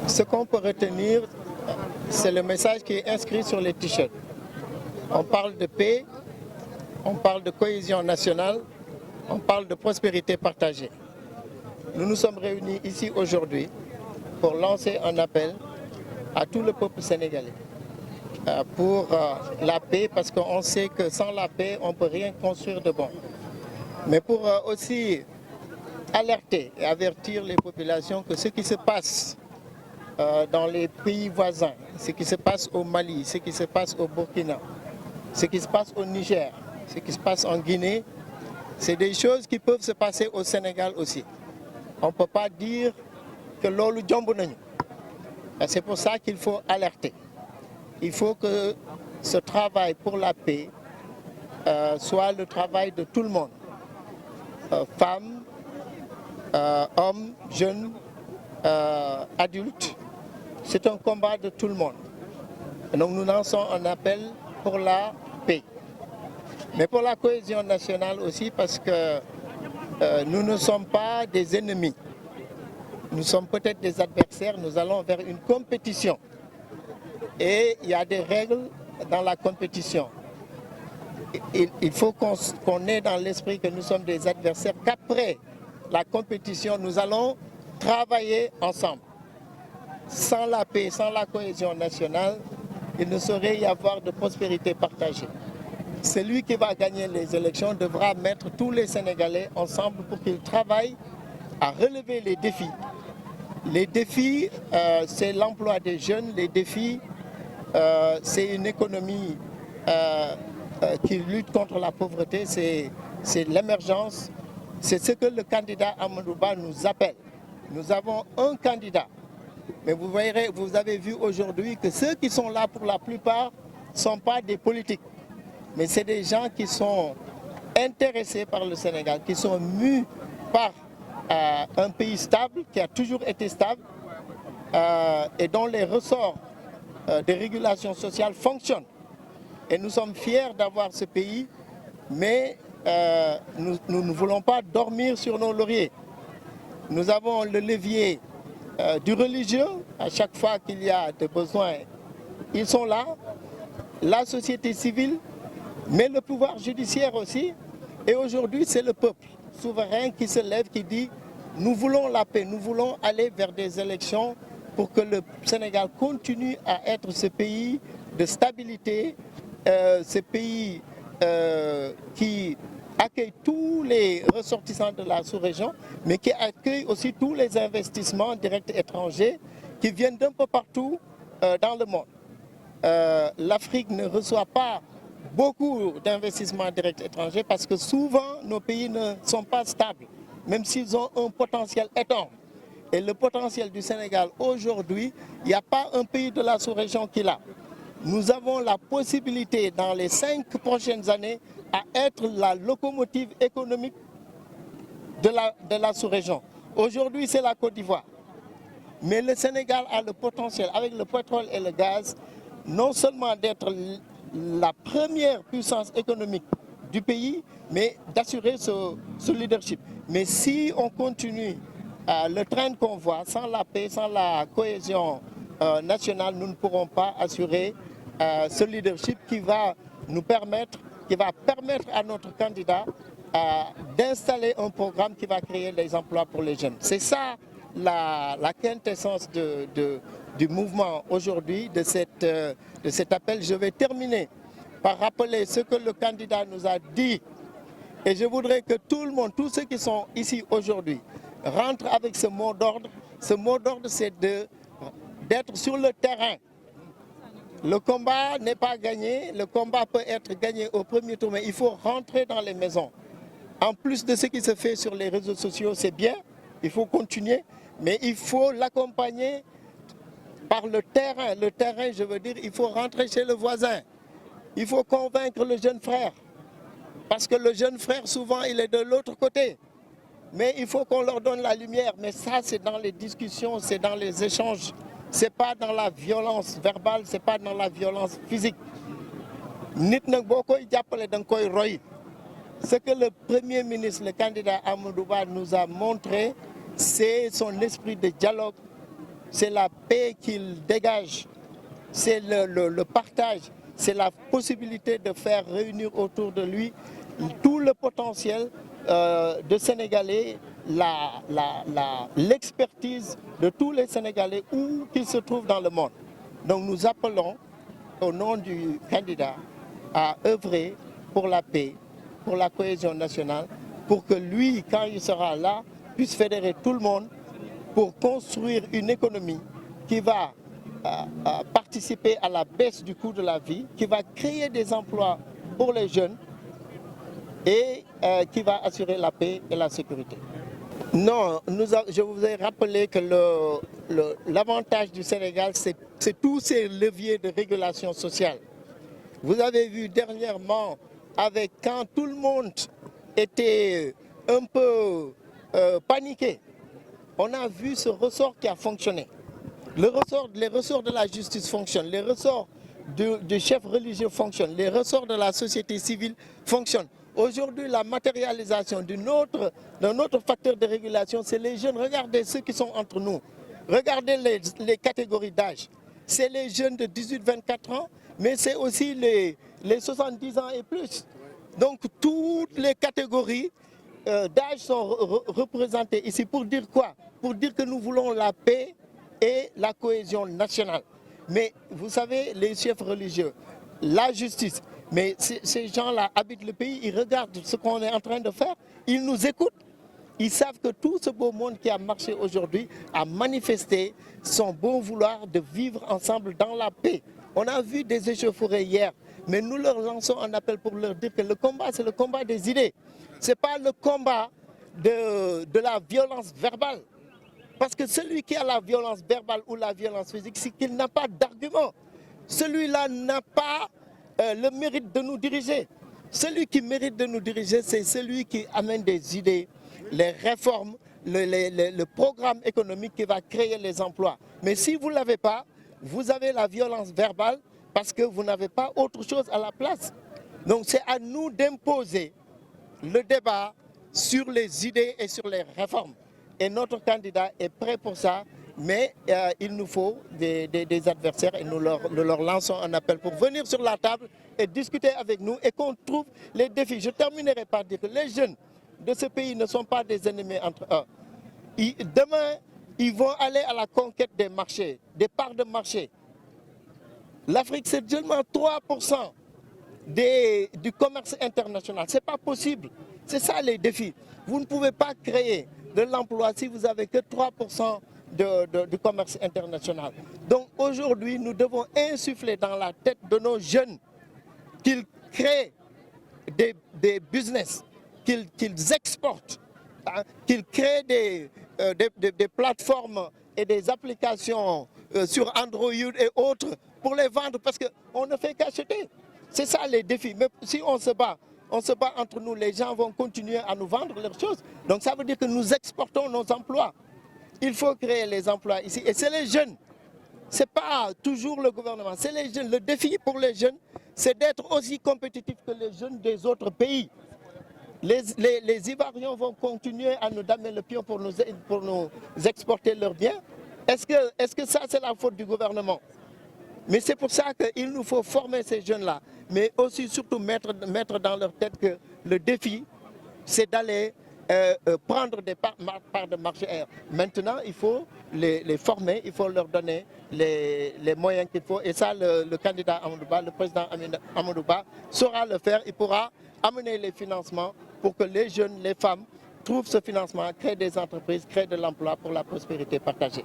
Ce qu'on peut retenir, c'est le message qui est inscrit sur les t-shirts. On parle de paix, on parle de cohésion nationale, on parle de prospérité partagée. Nous nous sommes réunis ici aujourd'hui pour lancer un appel à tout le peuple sénégalais pour la paix, parce qu'on sait que sans la paix, on ne peut rien construire de bon. Mais pour aussi alerter et avertir les populations que ce qui se passe dans les pays voisins, ce qui se passe au Mali, ce qui se passe au Burkina, ce qui se passe au Niger, ce qui se passe en Guinée, c'est des choses qui peuvent se passer au Sénégal aussi. On ne peut pas dire que l'olu djombo nañu. C'est pour ça qu'il faut alerter. Il faut que ce travail pour la paix soit le travail de tout le monde. Femmes, hommes, jeunes, adultes. C'est un combat de tout le monde. Donc nous lançons un appel pour la paix. Mais pour la cohésion nationale aussi, parce que nous ne sommes pas des ennemis. Nous sommes peut-être des adversaires, nous allons vers une compétition. Et il y a des règles dans la compétition. Il faut qu'on ait dans l'esprit que nous sommes des adversaires, qu'après la compétition, nous allons travailler ensemble. Sans la paix, sans la cohésion nationale, il ne saurait y avoir de prospérité partagée. Celui qui va gagner les élections devra mettre tous les Sénégalais ensemble pour qu'ils travaillent à relever les défis. Les défis, c'est l'emploi des jeunes. Les défis, c'est une économie qui lutte contre la pauvreté. C'est l'émergence. C'est ce que le candidat Amadou Ba nous appelle. Nous avons un candidat. Mais vous verrez, vous avez vu aujourd'hui que ceux qui sont là pour la plupart ne sont pas des politiques. Mais c'est des gens qui sont intéressés par le Sénégal, qui sont mus par un pays stable, qui a toujours été stable et dont les ressorts de régulation sociale fonctionnent. Et nous sommes fiers d'avoir ce pays, mais nous ne voulons pas dormir sur nos lauriers. Nous avons le levier du religieux. À chaque fois qu'il y a des besoins, ils sont là. La société civile, mais le pouvoir judiciaire aussi. Et aujourd'hui, c'est le peuple souverain qui se lève, qui dit « Nous voulons la paix, nous voulons aller vers des élections pour que le Sénégal continue à être ce pays de stabilité, ce pays qui accueille tous les ressortissants de la sous-région, mais qui accueille aussi tous les investissements directs étrangers qui viennent d'un peu partout dans le monde. L'Afrique ne reçoit pas beaucoup d'investissements directs étrangers parce que souvent nos pays ne sont pas stables, même s'ils ont un potentiel énorme. Et le potentiel du Sénégal aujourd'hui, il n'y a pas un pays de la sous-région qui l'a. Nous avons la possibilité dans les 5 prochaines années à être la locomotive économique de la sous-région. Aujourd'hui, c'est la Côte d'Ivoire. Mais le Sénégal a le potentiel, avec le pétrole et le gaz, non seulement d'être la première puissance économique du pays, mais d'assurer ce leadership. Mais si on continue le train qu'on voit, sans la paix, sans la cohésion nationale, nous ne pourrons pas assurer ce leadership qui va nous permettre, qui va permettre à notre candidat d'installer un programme qui va créer des emplois pour les jeunes. C'est ça la quintessence du mouvement aujourd'hui, de cet appel. Je vais terminer par rappeler ce que le candidat nous a dit. Et je voudrais que tout le monde, tous ceux qui sont ici aujourd'hui, rentrent avec ce mot d'ordre. Ce mot d'ordre, c'est d'être sur le terrain. Le combat n'est pas gagné, le combat peut être gagné au premier tour, mais il faut rentrer dans les maisons. En plus de ce qui se fait sur les réseaux sociaux, c'est bien, il faut continuer, mais il faut l'accompagner par le terrain. Le terrain, je veux dire, il faut rentrer chez le voisin. Il faut convaincre le jeune frère. Parce que le jeune frère, souvent, il est de l'autre côté. Mais il faut qu'on leur donne la lumière. Mais ça, c'est dans les discussions, c'est dans les échanges. Ce n'est pas dans la violence verbale, ce n'est pas dans la violence physique. Ce que le Premier ministre, le candidat Amadou Ba nous a montré, c'est son esprit de dialogue, c'est la paix qu'il dégage, c'est le partage, c'est la possibilité de faire réunir autour de lui tout le potentiel de Sénégalais, l'expertise de tous les Sénégalais où qu'ils se trouvent dans le monde. Donc nous appelons au nom du candidat à œuvrer pour la paix, pour la cohésion nationale, pour que lui, quand il sera là, puisse fédérer tout le monde pour construire une économie qui va participer à la baisse du coût de la vie, qui va créer des emplois pour les jeunes et qui va assurer la paix et la sécurité. Non, je vous ai rappelé que l'avantage du Sénégal, c'est tous ces leviers de régulation sociale. Vous avez vu dernièrement, quand tout le monde était un peu paniqué, on a vu ce ressort qui a fonctionné. Les ressorts de la justice fonctionnent, les ressorts du chef religieux fonctionnent, les ressorts de la société civile fonctionnent. Aujourd'hui, la matérialisation d'un autre facteur de régulation, c'est les jeunes. Regardez ceux qui sont entre nous. Regardez les catégories d'âge. C'est les jeunes de 18-24 ans, mais c'est aussi les 70 ans et plus. Donc, toutes les catégories d'âge sont représentées ici. Pour dire quoi? Pour dire que nous voulons la paix et la cohésion nationale. Mais vous savez, les chefs religieux, la justice, mais ces gens-là habitent le pays, ils regardent ce qu'on est en train de faire, ils nous écoutent. Ils savent que tout ce beau monde qui a marché aujourd'hui a manifesté son bon vouloir de vivre ensemble dans la paix. On a vu des échauffourées hier, mais nous leur lançons un appel pour leur dire que le combat, c'est le combat des idées. Ce n'est pas le combat de la violence verbale. Parce que celui qui a la violence verbale ou la violence physique, c'est qu'il n'a pas d'argument. Celui-là n'a pas le mérite de nous diriger. Celui qui mérite de nous diriger, c'est celui qui amène des idées, les réformes, le programme économique qui va créer les emplois. Mais si vous ne l'avez pas, vous avez la violence verbale parce que vous n'avez pas autre chose à la place. Donc c'est à nous d'imposer le débat sur les idées et sur les réformes. Et notre candidat est prêt pour ça, mais il nous faut des adversaires et nous leur lançons un appel pour venir sur la table et discuter avec nous et qu'on trouve les défis. Je terminerai par dire que les jeunes de ce pays ne sont pas des ennemis entre eux. Demain, ils vont aller à la conquête des marchés, des parts de marché. L'Afrique, c'est seulement 3% du commerce international. Ce n'est pas possible. C'est ça les défis. Vous ne pouvez pas créer de l'emploi si vous n'avez que 3% du commerce international. Donc aujourd'hui, nous devons insuffler dans la tête de nos jeunes qu'ils créent des business, qu'ils exportent, hein, qu'ils créent des plateformes et des applications sur Android et autres pour les vendre parce qu'on ne fait qu'acheter. C'est ça les défis. Mais si on se bat entre nous, les gens vont continuer à nous vendre leurs choses. Donc ça veut dire que nous exportons nos emplois. Il faut créer les emplois ici. Et c'est les jeunes. Ce n'est pas toujours le gouvernement, c'est les jeunes. Le défi pour les jeunes, c'est d'être aussi compétitifs que les jeunes des autres pays. Les Ivoiriens vont continuer à nous damer le pion pour nous exporter leurs biens. Est-ce que ça, c'est la faute du gouvernement? Mais c'est pour ça qu'il nous faut former ces jeunes-là, mais aussi surtout mettre dans leur tête que le défi, c'est d'aller prendre des parts de marché ailleurs. Maintenant, il faut les former, il faut leur donner les moyens qu'il faut. Et ça, le candidat Amadou Ba, le président Amadou Ba, saura le faire. Il pourra amener les financements pour que les jeunes, les femmes trouvent ce financement, créent des entreprises, créent de l'emploi pour la prospérité partagée.